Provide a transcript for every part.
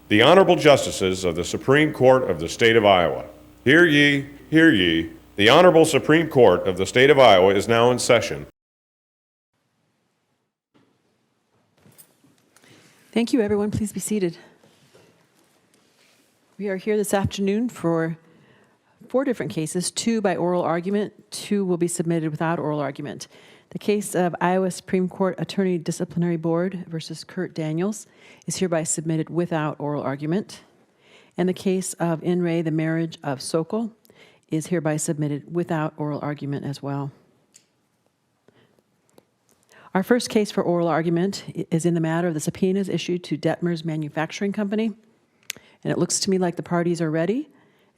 The Honorable Justices of the Supreme Court of the State of Iowa. Hear ye, hear ye. The Honorable Supreme Court of the State of Iowa is now in session. Thank you, everyone. Please be seated. We are here this afternoon for 4 different cases, 2 by oral argument, 2 will be submitted without oral argument. The case of Iowa Supreme Court Attorney Disciplinary Board versus Kurt Daniels is hereby submitted without oral argument. And the case of In Re, the Marriage of Sokol, is hereby submitted without oral argument as well. Our first case for oral argument is in the matter of the subpoenas issued to Dethmers Manufacturing Company. And it looks to me like the parties are ready.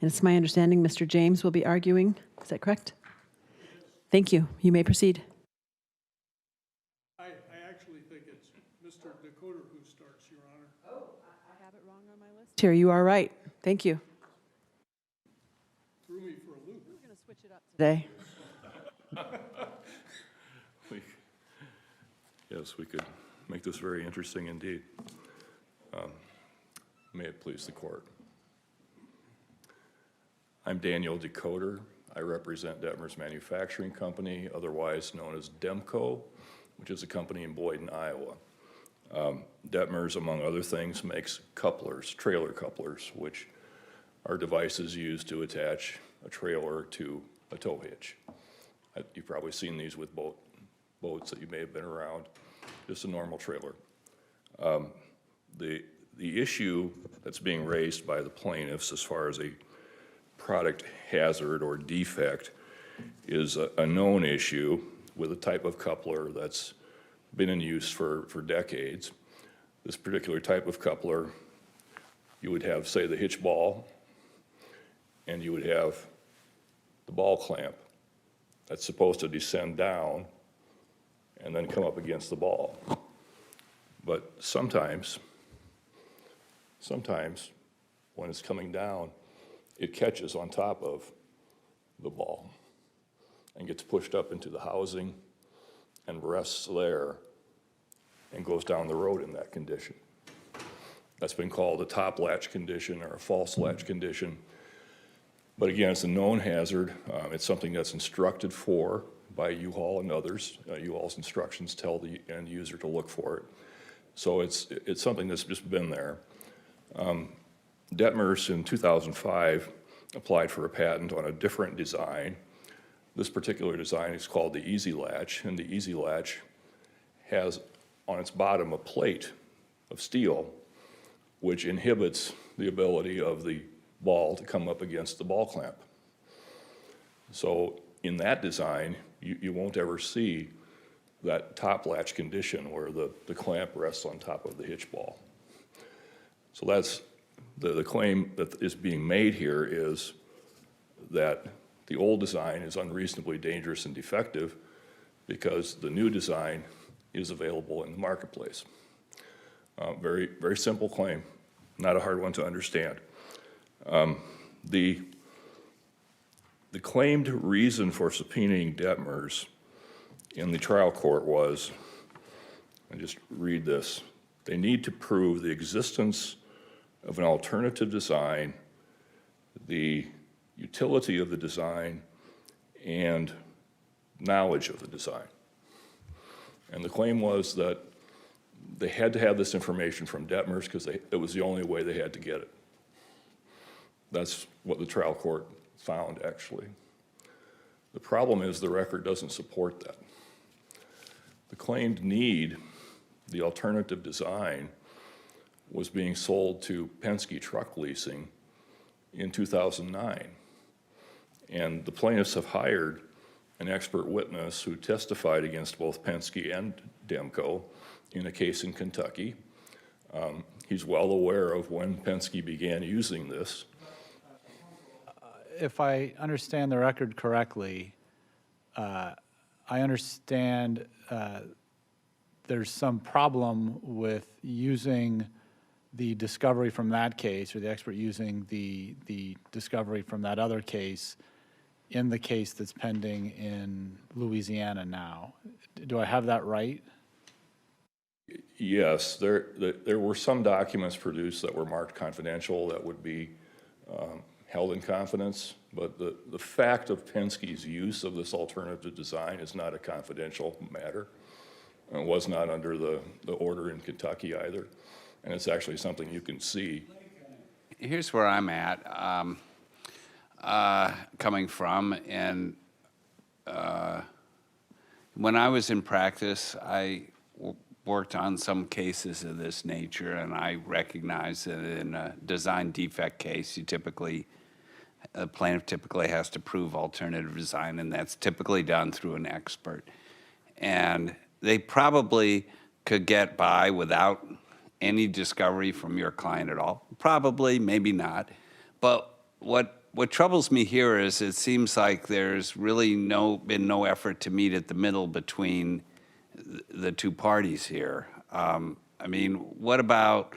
And it's my understanding Mr. James will be arguing. Is that correct? Thank you. You may proceed. I actually think it's Mr. DeKoster who starts, Your Honor. Oh, I have it wrong on my list. Here, you are right. Thank you. Threw me for a loop. We're going to switch it up today. Yes, we could make this very interesting indeed. May it please the court. I'm Daniel DeKoster. I represent Dethmers Manufacturing Company, otherwise known as Demco, which is a company in Boyden, Iowa. Dethmers, among other things, makes couplers, trailer couplers, which are devices used to attach a trailer to a tow hitch. You've probably seen these with boats that you may have been around, just a normal trailer. The issue that's being raised by the plaintiffs as far as a product hazard or defect is a known issue with a type of coupler that's been in use for decades. This particular type of coupler, you would have, say, the hitch ball, and you would have the ball clamp that's supposed to descend down and then come up against the ball. But sometimes when it's coming down, it catches on top of the ball and gets pushed up into the housing and rests there and goes down the road in that condition. That's been called a top latch condition or a false latch condition. But again, it's a known hazard. It's something that's instructed for by U-Haul and others. U-Haul's instructions tell the end user to look for it. So it's something that's just been there. Dethmers in 2005 applied for a patent on a different design. This particular design is called the Easy Latch, and the Easy Latch has on its bottom a plate of steel which inhibits the ability of the ball to come up against the ball clamp. So in that design, you won't ever see that top latch condition where the clamp rests on top of the hitch ball. So that's the claim that is being made here is that the old design is unreasonably dangerous and defective because the new design is available in the marketplace. Very, very simple claim, not a hard one to understand. The claimed reason for subpoenaing Dethmers in the trial court was, and just read this, they need to prove the existence of an alternative design, the utility of the design, and knowledge of the design. And the claim was that they had to have this information from Dethmers because it was the only way they had to get it. That's what the trial court found, actually. The problem is the record doesn't support that. The claimed need, the alternative design, was being sold to Penske Truck Leasing in 2009. And the plaintiffs have hired an expert witness who testified against both Penske and Demco in a case in Kentucky. He's well aware of when Penske began using this. If I understand the record correctly, I understand there's some problem with using the discovery from that case, or the expert using the discovery from that other case in the case that's pending in Louisiana now. Do I have that right? Yes, there were some documents produced that were marked confidential that would be held in confidence, but the fact of Penske's use of this alternative design is not a confidential matter. It was not under the order in Kentucky either, and it's actually something you can see. Here's where I'm at, coming from, and when I was in practice, I worked on some cases of this nature, and I recognize that in a design defect case, a plaintiff typically has to prove alternative design, and that's typically done through an expert. And they probably could get by without any discovery from your client at all. Probably, maybe not. But what troubles me here is it seems like there's really been no effort to meet at the middle between the two parties here. I mean, what about,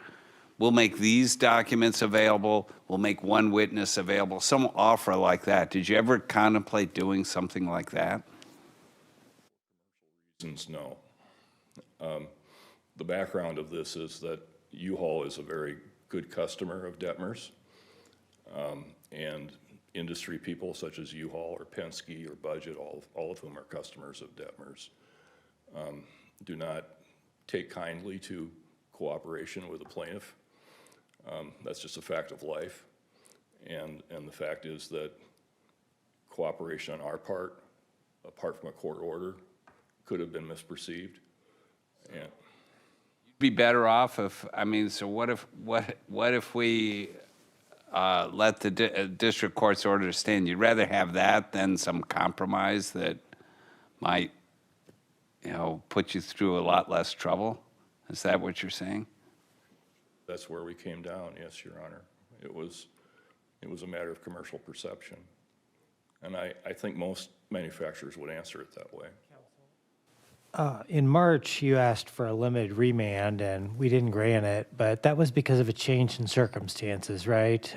we'll make these documents available, we'll make one witness available, some offer like that. Did you ever contemplate doing something like that? Reasons, no. The background of this is that U-Haul is a very good customer of Dethmers, and industry people such as U-Haul or Penske or Budget, all of whom are customers of Dethmers, do not take kindly to cooperation with a plaintiff. That's just a fact of life, and the fact is that cooperation on our part, apart from a court order, could have been misperceived. And Be better off if, I mean, so what if we let the district court's order stand? You'd rather have that than some compromise that might, put you through a lot less trouble? Is that what you're saying? that's where we came down, yes, Your Honor. It was a matter of commercial perception. And I think most manufacturers would answer it that way. In March, you asked for a limited remand, and we didn't grant it, but that was because of a change in circumstances, right?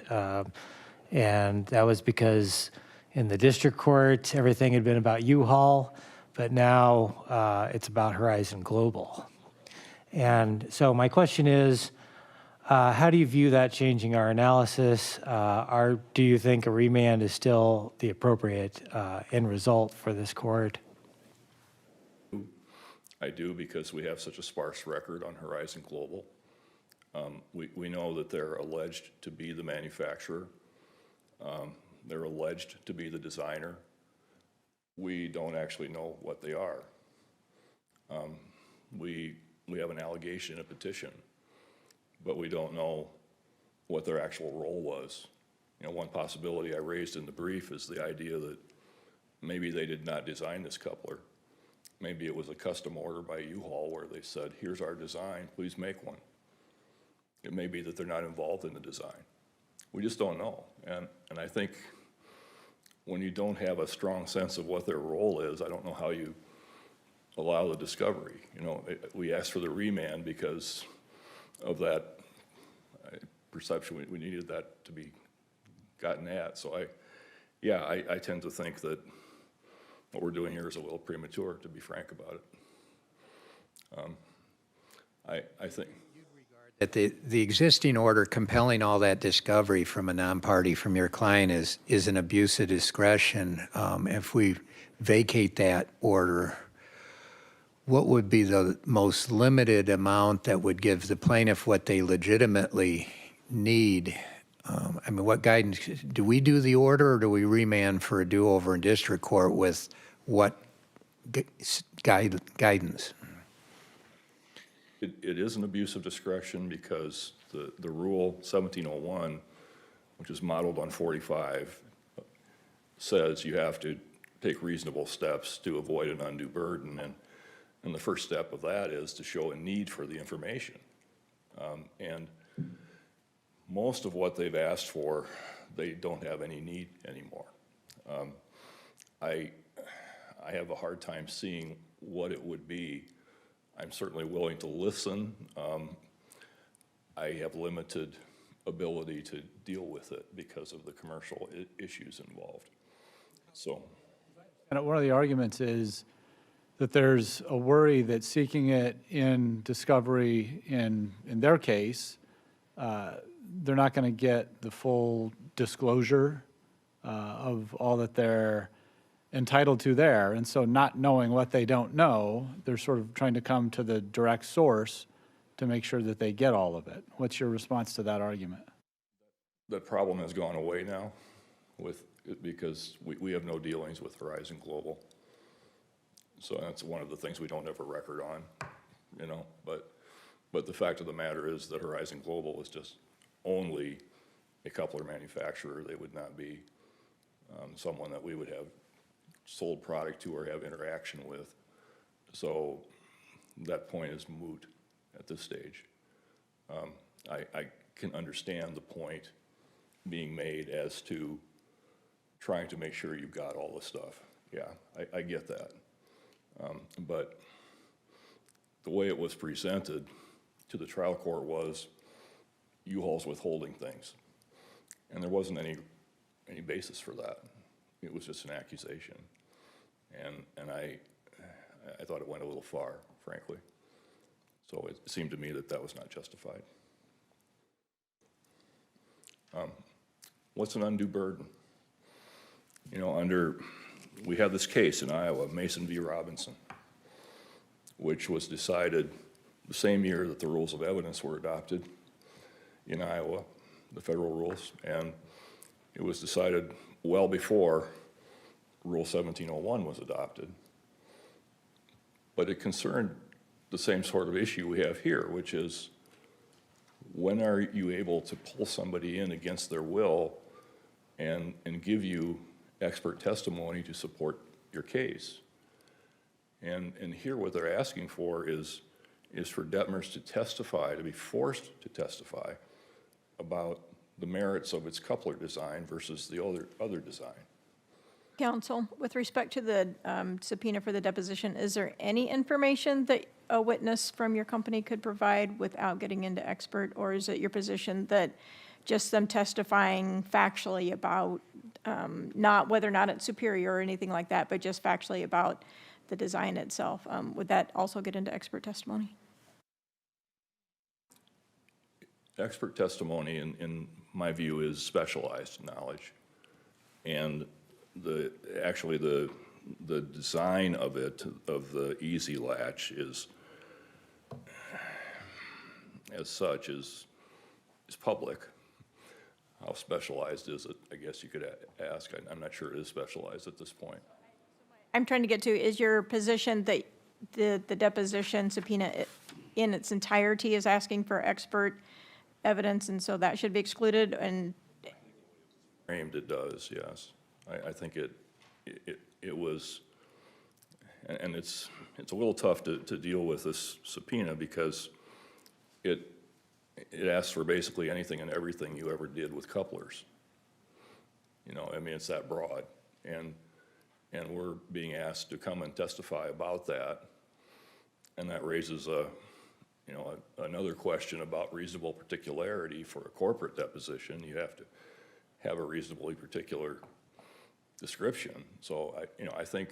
And that was because in the district court, everything had been about U-Haul, but now it's about Horizon Global. And so my question is, how do you view that changing our analysis? Do you think a remand is still the appropriate end result for this court? I do, because we have such a sparse record on Horizon Global. We know that they're alleged to be the manufacturer. They're alleged to be the designer. We don't actually know what they are. We have an allegation in a petition, but we don't know what their actual role was. One possibility I raised in the brief is the idea that maybe they did not design this coupler. Maybe it was a custom order by U-Haul where they said, here's our design, please make one. It may be that they're not involved in the design. We just don't know. And I think when you don't have a strong sense of what their role is, I don't know how you allow the discovery. We asked for the remand because of that perception. We needed that to be gotten at. So I tend to think that what we're doing here is a little premature, to be frank about it. I think that the existing order compelling all that discovery from a non-party, from your client, is an abuse of discretion. If we vacate that order, what would be the most limited amount that would give the plaintiff what they legitimately need? What guidance, do we do the order, or do we remand for a do-over in district court with what guidance? it is an abuse of discretion because the rule 1701, which is modeled on 45, says you have to take reasonable steps to avoid an undue burden. And the first step of that is to show a need for the information. And most of what they've asked for, they don't have any need anymore. I have a hard time seeing what it would be. I'm certainly willing to listen. I have limited ability to deal with it because of the commercial issues involved. So, And one of the arguments is that there's a worry that seeking it in discovery in their case, they're not going to get the full disclosure of all that they're entitled to there. And so not knowing what they don't know, they're sort of trying to come to the direct source to make sure that they get all of it. What's your response to that argument? That problem has gone away now because we have no dealings with Horizon Global. So that's one of the things we don't have a record on, you know, but the fact of the matter is that Horizon Global is just only a coupler manufacturer. They would not be someone that we would have sold product to or have interaction with. So that point is moot at this stage. I can understand the point being made as to trying to make sure you've got all the stuff. Yeah, I get that. But the way it was presented to the trial court was U-Haul's withholding things. And there wasn't any basis for that. It was just an accusation. And I thought it went a little far, frankly. So it seemed to me that that was not justified. What's an undue burden? You know, we have this case in Iowa, Mason v. Robinson, which was decided the same year that the rules of evidence were adopted in Iowa, the federal rules, and it was decided well before Rule 1701 was adopted. But it concerned the same sort of issue we have here, which is when are you able to pull somebody in against their will and give you expert testimony to support your case? And here what they're asking for is for Dethmers to testify, to be forced to testify about the merits of its coupler design versus the other design. Counsel, with respect to the subpoena for the deposition, is there any information that a witness from your company could provide without getting into expert, or is it your position that just them testifying factually about, not whether or not it's superior or anything like that, but just factually about the design itself, would that also get into expert testimony? Expert testimony, in my view, is specialized knowledge. And actually the design of it, of the easy latch, is, as such, is public. How specialized is it? I guess you could ask. I'm not sure it is specialized at this point. I'm trying to get to, is your position that the deposition subpoena in its entirety is asking for expert evidence, and so that should be excluded? And Framed, it does, yes. I think it was, and it's a little tough to deal with this subpoena because it asks for basically anything and everything you ever did with couplers. You know, I mean, it's that broad. And we're being asked to come and testify about that. And that raises another question about reasonable particularity for a corporate deposition. You have to have a reasonably particular description. So I think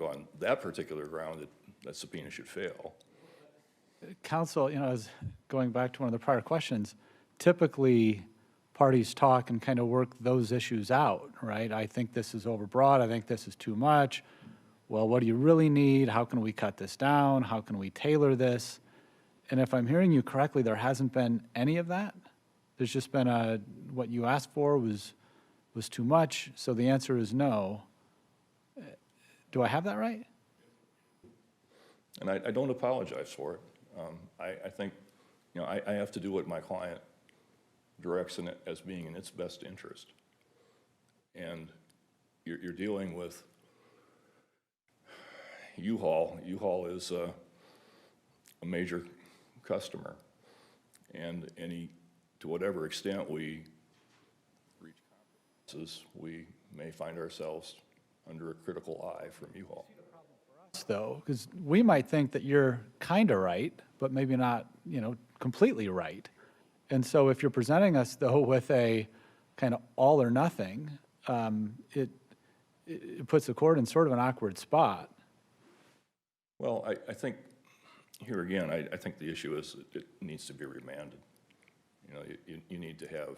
on that particular ground that subpoena should fail. Counsel, as going back to one of the prior questions, typically parties talk and kind of work those issues out, right? I think this is overbroad. I think this is too much. Well, what do you really need? How can we cut this down? How can we tailor this? And if I'm hearing you correctly, there hasn't been any of that? There's just been what you asked for was too much, so the answer is no. Do I have that right? And I don't apologize for it. I think, I have to do what my client directs in it as being in its best interest. And you're dealing with U-Haul. U-Haul is a major customer. And to whatever extent we reach compromises, we may find ourselves under a critical eye from U-Haul. Though, because we might think that you're kind of right, but maybe not, completely right. And so if you're presenting us, though, with a kind of all or nothing, it puts the court in sort of an awkward spot. Well, I think, here again, I think the issue is it needs to be remanded. You know, you need to have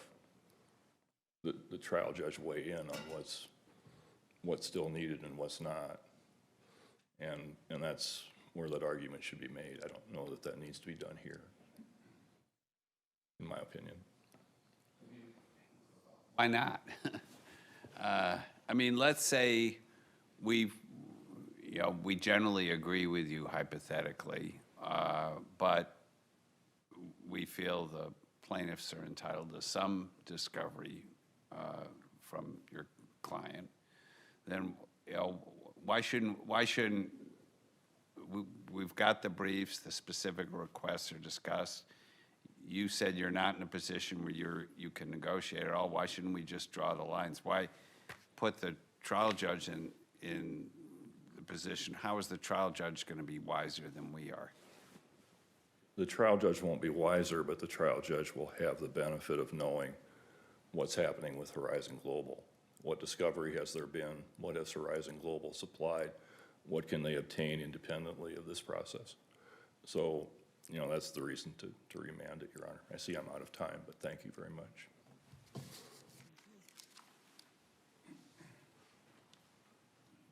the trial judge weigh in on what's still needed and what's not. And that's where that argument should be made. I don't know that that needs to be done here, in my opinion. Why not? I mean, let's say we generally agree with you hypothetically, but we feel the plaintiffs are entitled to some discovery from your client. Then, why shouldn't we've got the briefs, the specific requests are discussed. You said you're not in a position where you can negotiate at all. Why shouldn't we just draw the lines? Why put the trial judge in the position? How is the trial judge going to be wiser than we are? The trial judge won't be wiser, but the trial judge will have the benefit of knowing what's happening with Horizon Global. What discovery has there been? What has Horizon Global supplied? What can they obtain independently of this process? So, you know, that's the reason to remand it, Your Honor. I see I'm out of time, but thank you very much.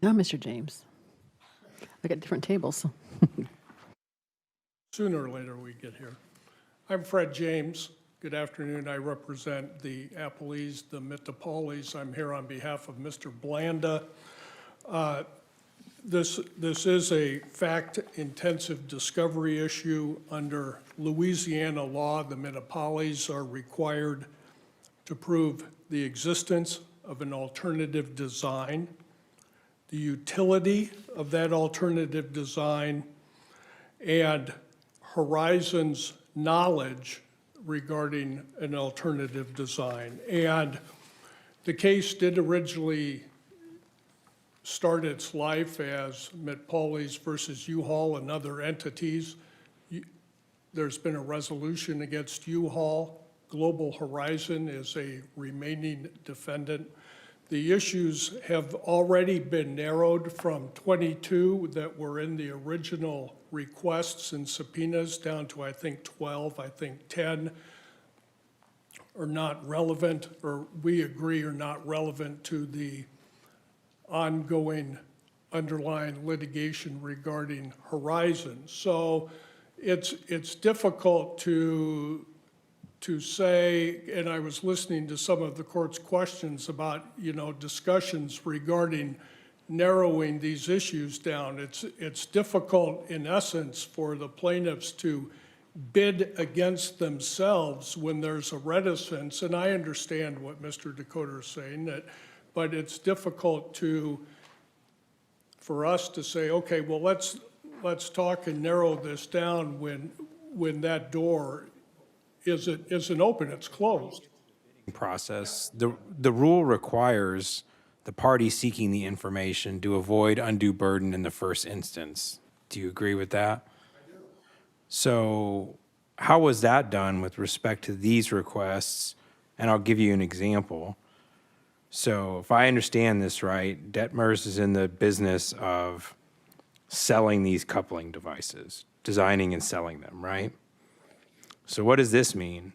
Now, Mr. James. I got different tables. Sooner or later we get here. I'm Fred James. Good afternoon. I represent the Appellees, the Metropolis. I'm here on behalf of Mr. Blanda. This is a fact-intensive discovery issue. Under Louisiana law, the Metropolis are required to prove the existence of an alternative design, the utility of that alternative design, and Horizon's knowledge regarding an alternative design. And the case did originally start its life as Metropolis versus U-Haul and other entities. There's been a resolution against U-Haul. Global Horizon is a remaining defendant. The issues have already been narrowed from 22 that were in the original requests and subpoenas down to, I think, 12, I think 10 are not relevant, or we agree are not relevant to the ongoing underlying litigation regarding Horizon. So it's difficult to say, and I was listening to some of the court's questions about, you know, discussions regarding narrowing these issues down. It's difficult, in essence, for the plaintiffs to bid against themselves when there's a reticence, and I understand what Mr. DeKoster is saying, but it's difficult for us to say, okay, well, let's talk and narrow this down when that door isn't open, it's closed. Process. The rule requires the party seeking the information to avoid undue burden in the first instance. Do you agree with that? I do. So how was that done with respect to these requests? And I'll give you an example. So if I understand this right, Dethmers is in the business of selling these coupling devices, designing and selling them, right? So what does this mean?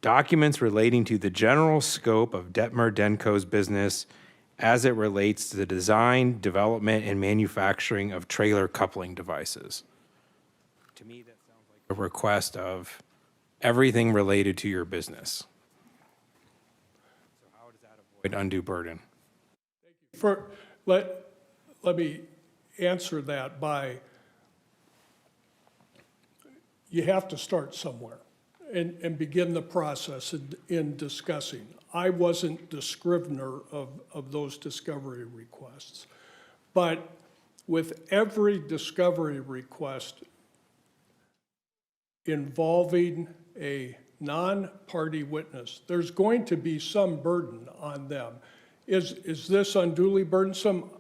Documents relating to the general scope of Dethmer Denko's business as it relates to the design, development, and manufacturing of trailer coupling devices. To me, that sounds like a request of everything related to your business. So how does that avoid undue burden? Let me answer that by, you have to start somewhere and begin the process in discussing. I wasn't the scrivener of those discovery requests, but with every discovery request involving a non-party witness, there's going to be some burden on them. Is this unduly burdensome?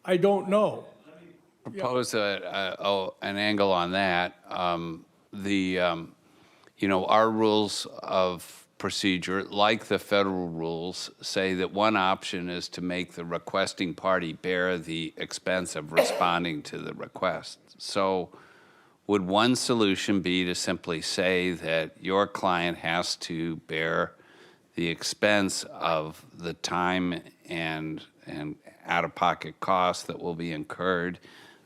I don't know. Propose an angle on that. You know, our rules of procedure, like the federal rules, say that one option is to make the requesting party bear the expense of responding to the request. So would one solution be to simply say that your client has to bear the expense of the time and out-of-pocket costs that will be incurred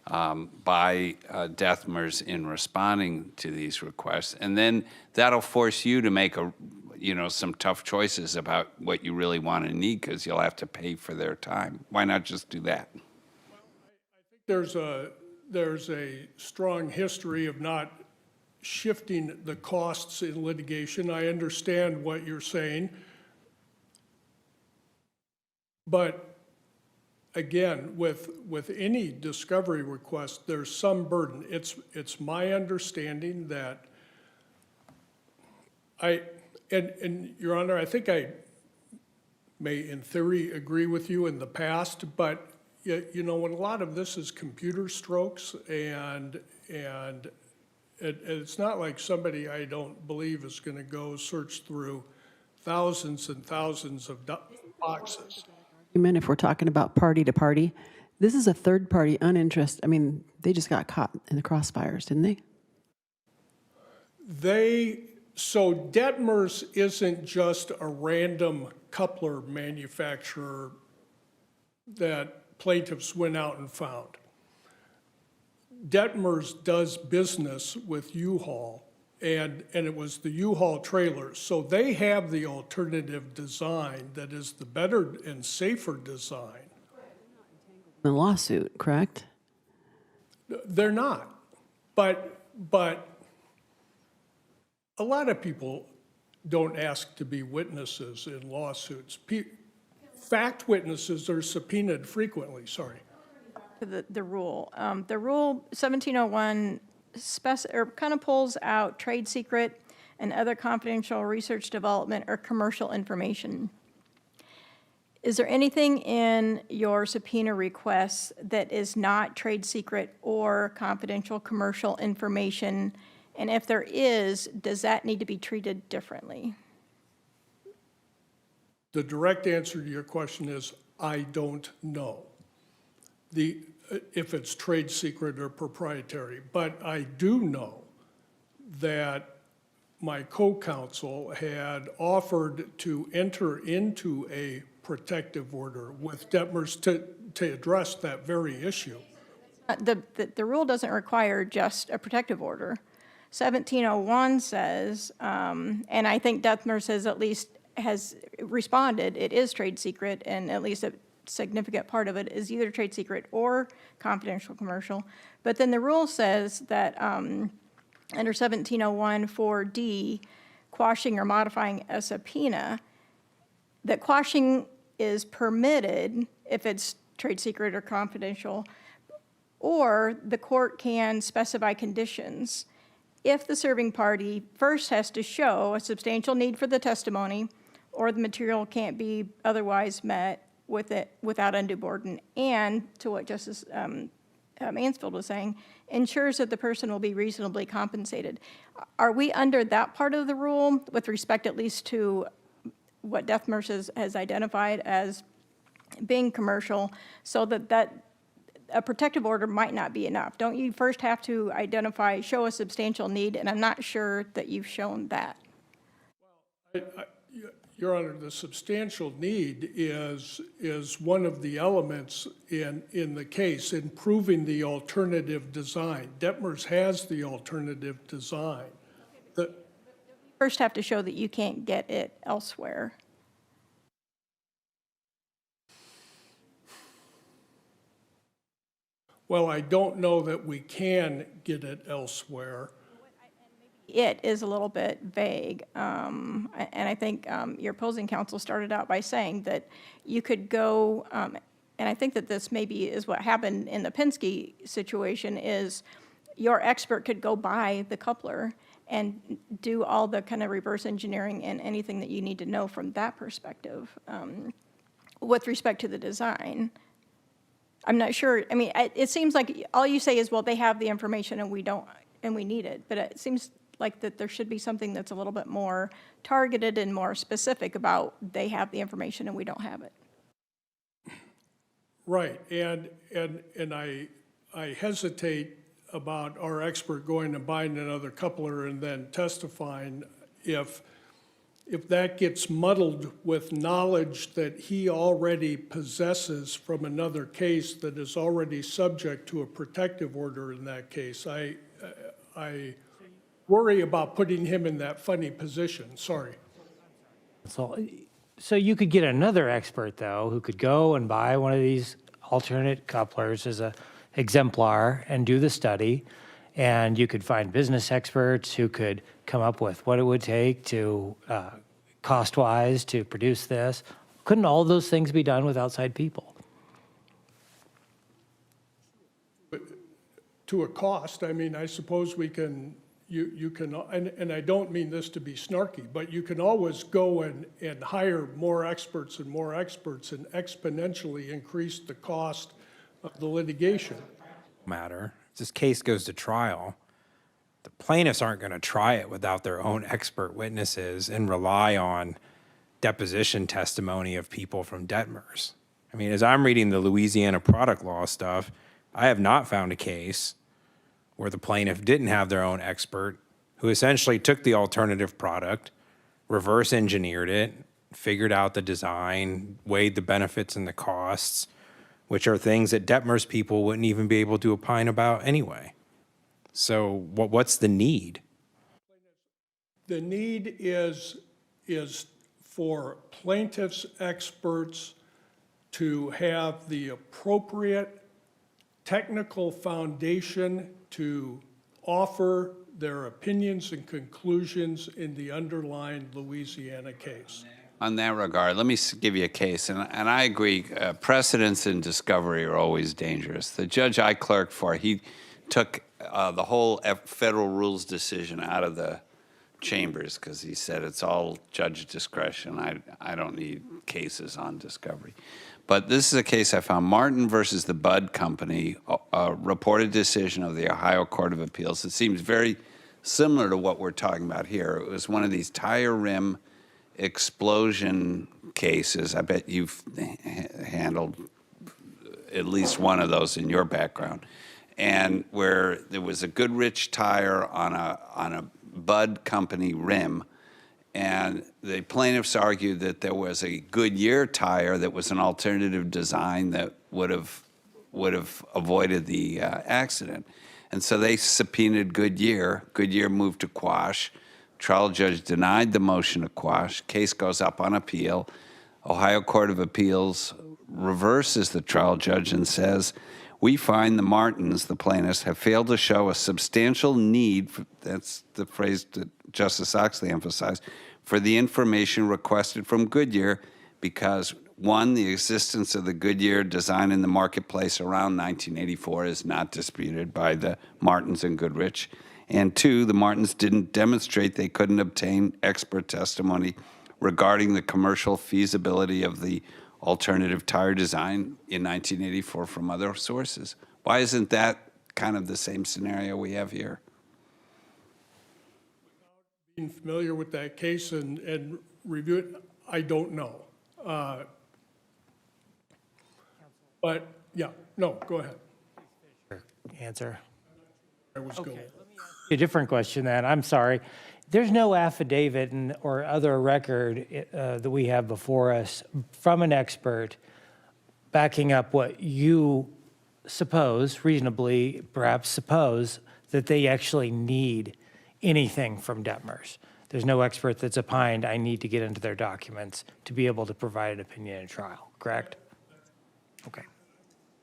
by Dethmers in responding to these requests, and then that'll force you to make some tough choices about what you really want and need, because you'll have to pay for their time. Why not just do that? There's a strong history of not shifting the costs in litigation. I understand what you're saying. But again, with any discovery request, there's some burden. It's my understanding that and Your Honor, I think I may in theory agree with you in the past, but when a lot of this is computer strokes and it's not like somebody I don't believe is going to go search through thousands and thousands of boxes. If we're talking about party to party, this is a third party uninterested. I mean, they just got caught in the crossfires, didn't they? So Dethmers isn't just a random coupler manufacturer that plaintiffs went out and found. Dethmers does business with U-Haul, and it was the U-Haul trailers. So they have the alternative design that is the better and safer design. The lawsuit, correct? They're not. But a lot of people don't ask to be witnesses in lawsuits. Fact witnesses are subpoenaed frequently, sorry. The rule. The rule 1701 kind of pulls out trade secret and other confidential research development or commercial information. Is there anything in your subpoena requests that is not trade secret or confidential commercial information? And if there is, does that need to be treated differently? The direct answer to your question is, I don't know if it's trade secret or proprietary, but I do know that my co-counsel had offered to enter into a protective order with Dethmers to address that very issue. The rule doesn't require just a protective order. 1701 says, and I think Dethmers has responded, it is trade secret, and at least a significant part of it is either trade secret or confidential commercial. But then the rule says that under 1701 4D, quashing or modifying a subpoena, that quashing is permitted if it's trade secret or confidential, or the court can specify conditions if the serving party first has to show a substantial need for the testimony or the material can't be otherwise met without undue burden, and to what Justice Mansfield was saying, ensures that the person will be reasonably compensated. Are we under that part of the rule with respect at least to what Dethmers has identified as being commercial, so that a protective order might not be enough? Don't you first have to show a substantial need, and I'm not sure that you've shown that. Your Honor, the substantial need is one of the elements in the case in proving the alternative design. Dethmers has the alternative design. First have to show that you can't get it elsewhere. Well, I don't know that we can get it elsewhere. It is a little bit vague, and I think your opposing counsel started out by saying that you could go, and I think that this maybe is what happened in the Penske situation, is your expert could go buy the coupler and do all the kind of reverse engineering and anything that you need to know from that perspective with respect to the design. I'm not sure. I mean, it seems like all you say is, well, they have the information and we don't, and we need it. But it seems like that there should be something that's a little bit more targeted and more specific about they have the information and we don't have it. Right, and I hesitate about our expert going and buying another coupler and then testifying if that gets muddled with knowledge that he already possesses from another case that is already subject to a protective order in that case. I worry about putting him in that funny position, sorry. So you could get another expert, though, who could go and buy one of these alternate couplers as a exemplar and do the study. And you could find business experts who could come up with what it would take to, cost-wise, to produce this. Couldn't all those things be done with outside people? But to a cost, I mean, I suppose we can, you can, and I don't mean this to be snarky, but you can always go and hire more experts and exponentially increase the cost of the litigation. Matter. If this case goes to trial, the plaintiffs aren't going to try it without their own expert witnesses and rely on deposition testimony of people from Dethmers. I mean, as I'm reading the Louisiana product law stuff, I have not found a case where the plaintiff didn't have their own expert who essentially took the alternative product, reverse engineered it, figured out the design, weighed the benefits and the costs, which are things that Dethmers people wouldn't even be able to opine about anyway. So what's the need? The need is for plaintiffs' experts to have the appropriate technical foundation to offer their opinions and conclusions in the underlying Louisiana case. On that regard, let me give you a case, and I agree, precedents and discovery are always dangerous. The judge I clerked for, he took the whole federal rules decision out of the chambers because he said it's all judge discretion. I don't need cases on discovery. But this is a case I found, Martin versus the Bud Company, a reported decision of the Ohio Court of Appeals. It seems very similar to what we're talking about here. It was one of these tire rim explosion cases. I bet you've handled at least one of those in your background. And where there was a Goodrich tire on a Bud Company rim, and the plaintiffs argued that there was a Goodyear tire that was an alternative design that would have avoided the accident. And so they subpoenaed Goodyear. Goodyear moved to quash. Trial judge denied the motion to quash. Case goes up on appeal. Ohio Court of Appeals reverses the trial judge and says, we find the Martins, the plaintiffs, have failed to show a substantial need, that's the phrase that Justice Oxley emphasized, for the information requested from Goodyear because, one, the existence of the Goodyear design in the marketplace around 1984 is not disputed by the Martins and Goodrich, and two, the Martins didn't demonstrate they couldn't obtain expert testimony regarding the commercial feasibility of the alternative tire design in 1984 from other sources. Why isn't that kind of the same scenario we have here? Being familiar with that case and review it, I don't know. But yeah, no, go ahead. Answer. I was going. A different question then, I'm sorry. There's no affidavit or other record that we have before us from an expert backing up what you suppose, reasonably perhaps suppose, that they actually need anything from Dethmers. There's no expert that's opined, I need to get into their documents to be able to provide an opinion in trial, correct? Okay.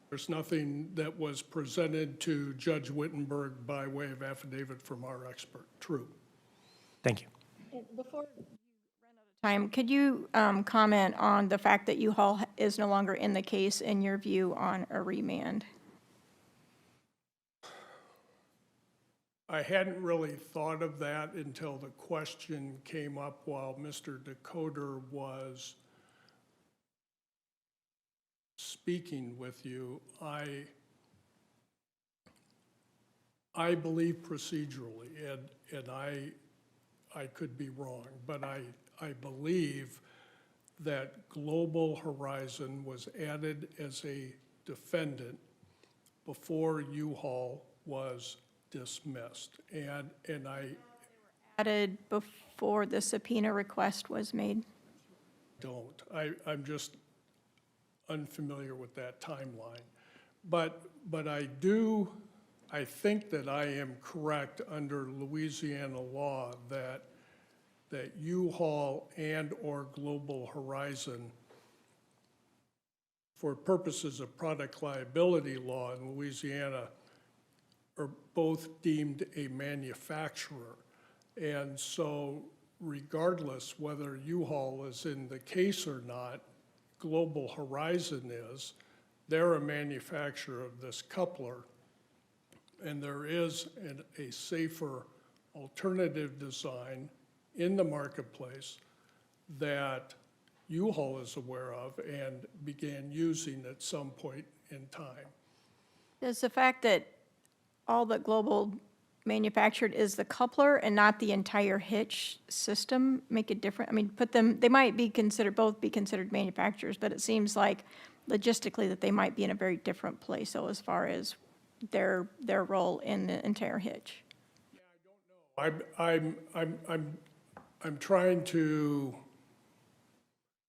There's nothing that was presented to Judge Wittenberg by way of affidavit from our expert. True. Thank you. Before you run out of time, could you comment on the fact that U-Haul is no longer in the case in your view on a remand? I hadn't really thought of that until the question came up while Mr. DeKoster was speaking with you. I believe procedurally, and I could be wrong, but I believe that Global Horizon was added as a defendant before U-Haul was dismissed. And I Added before the subpoena request was made. don't. I'm just unfamiliar with that timeline. But I think that I am correct under Louisiana law that U-Haul and/or Global Horizon, for purposes of product liability law in Louisiana, are both deemed a manufacturer. And so regardless whether U-Haul is in the case or not, Global Horizon is, they're a manufacturer of this coupler. And there is a safer alternative design in the marketplace that U-Haul is aware of and began using at some point in time. Does the fact that all that Global manufactured is the coupler and not the entire hitch system make it different? I mean, they might be considered, both be considered manufacturers, but it seems like logistically that they might be in a very different place, so as far as their role in the entire hitch. I'm trying to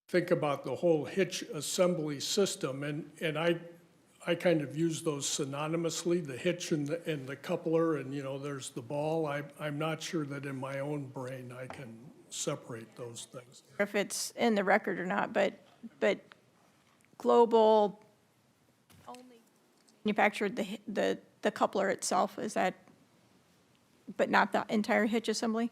think about the whole hitch assembly system, and I kind of use those synonymously, the hitch and the coupler, and there's the ball. I'm not sure that in my own brain I can separate those things. If it's in the record or not, but Global only manufactured the coupler itself, is that, but not the entire hitch assembly?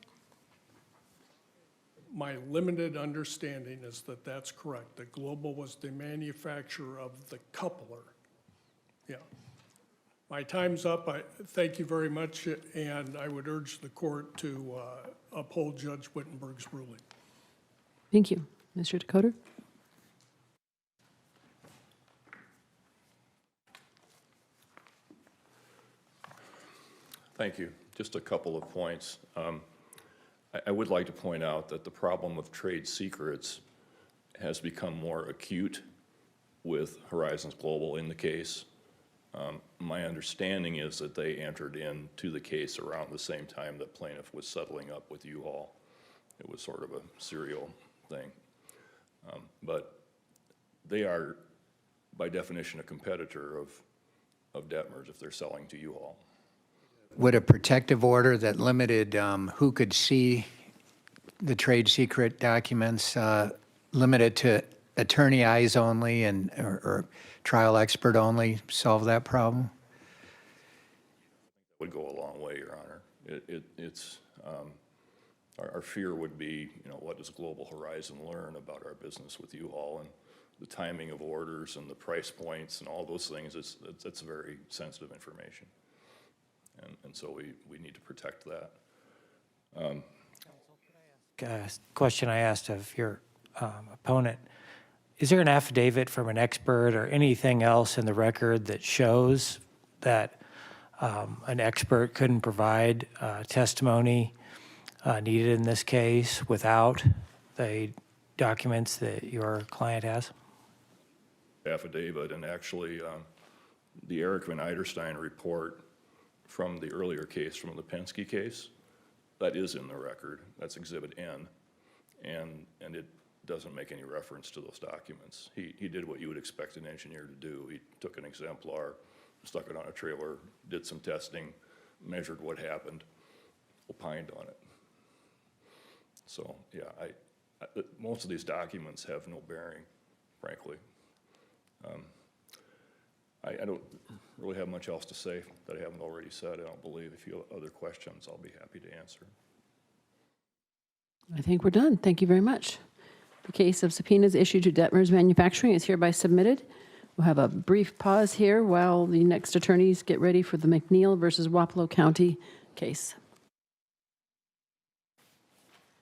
My limited understanding is that that's correct, that Global was the manufacturer of the coupler. Yeah. My time's up. I thank you very much, and I would urge the court to uphold Judge Wittenberg's ruling. Thank you. Mr. DeKoster? Thank you. Just a couple of points. I would like to point out that the problem of trade secrets has become more acute with Horizons Global in the case. My understanding is that they entered into the case around the same time that plaintiff was settling up with U-Haul. It was sort of a serial thing. But they are, by definition, a competitor of Dethmers if they're selling to U-Haul. Would a protective order that limited who could see the trade secret documents, limited to attorney eyes only or trial expert only, solve that problem? Would go a long way, Your Honor. It's our fear would be, what does Global Horizon learn about our business with U-Haul and the timing of orders and the price points and all those things. It's very sensitive information. And so we need to protect that. Question I asked of your opponent, is there an affidavit from an expert or anything else in the record that shows that an expert couldn't provide testimony needed in this case without the documents that your client has? Affidavit, and actually the Eric Van Eiderstein report from the earlier case, from the Penske case, that is in the record. That's Exhibit N, and it doesn't make any reference to those documents. He did what you would expect an engineer to do. He took an exemplar, stuck it on a trailer, did some testing, measured what happened, opined on it. So yeah, most of these documents have no bearing, frankly. I don't really have much else to say that I haven't already said, I don't believe. If you have other questions, I'll be happy to answer. I think we're done. Thank you very much. The case of subpoenas issued to Dethmers Manufacturing is hereby submitted. We'll have a brief pause here while the next attorneys get ready for the McNeil versus Wapello County case.